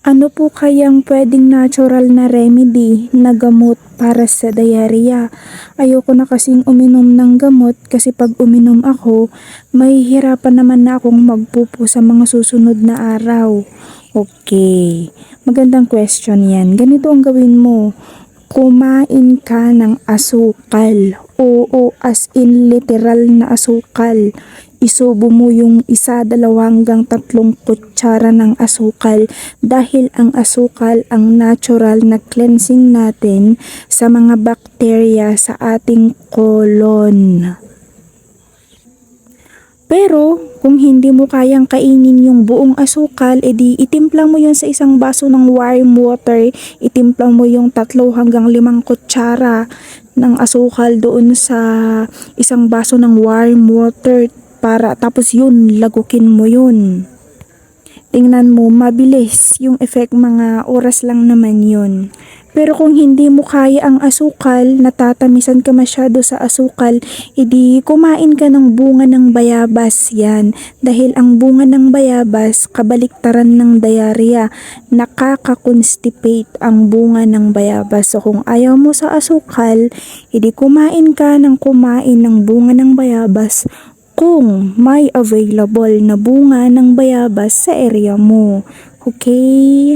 Ano po kayang pwedeng natural na remedy na gamot para sa diarrhea? Ayoko na kasing uminom ng gamot kasi pag uminom ako, mahihirapan naman na akong magpupo sa mga susunod na araw. Okay, magandang question yan. Ganito ang gawin mo. Kumain ka ng asukal. Oo, as in literal na asukal. Isubo mo yung 1, 2 hanggang 3 kutsara ng asukal dahil ang asukal ang natural na cleansing natin sa mga bakterya sa ating colon. Pero kung hindi mo kayang kainin yung buong asukal, edi itimpla mo yun sa isang baso ng warm water, itimpla mo yung 3 hanggang 5 kutsara ng asukal doon sa isang baso ng warm water para tapos yun, lagukin mo yun. Tingnan mo, mabilis yung effect, mga oras lang naman yun. Pero kung hindi mo kaya ang asukal, natatamisan ka masyado sa asukal, edi kumain ka ng bunga ng bayabas yan. Dahil ang bunga ng bayabas, kabaliktaran ng diarrhea, nakaka-constipate ang bunga ng bayabas. So kung ayaw mo sa asukal, edi kumain ka ng bunga ng bayabas kung may available na bunga ng bayabas sa area mo. Okay?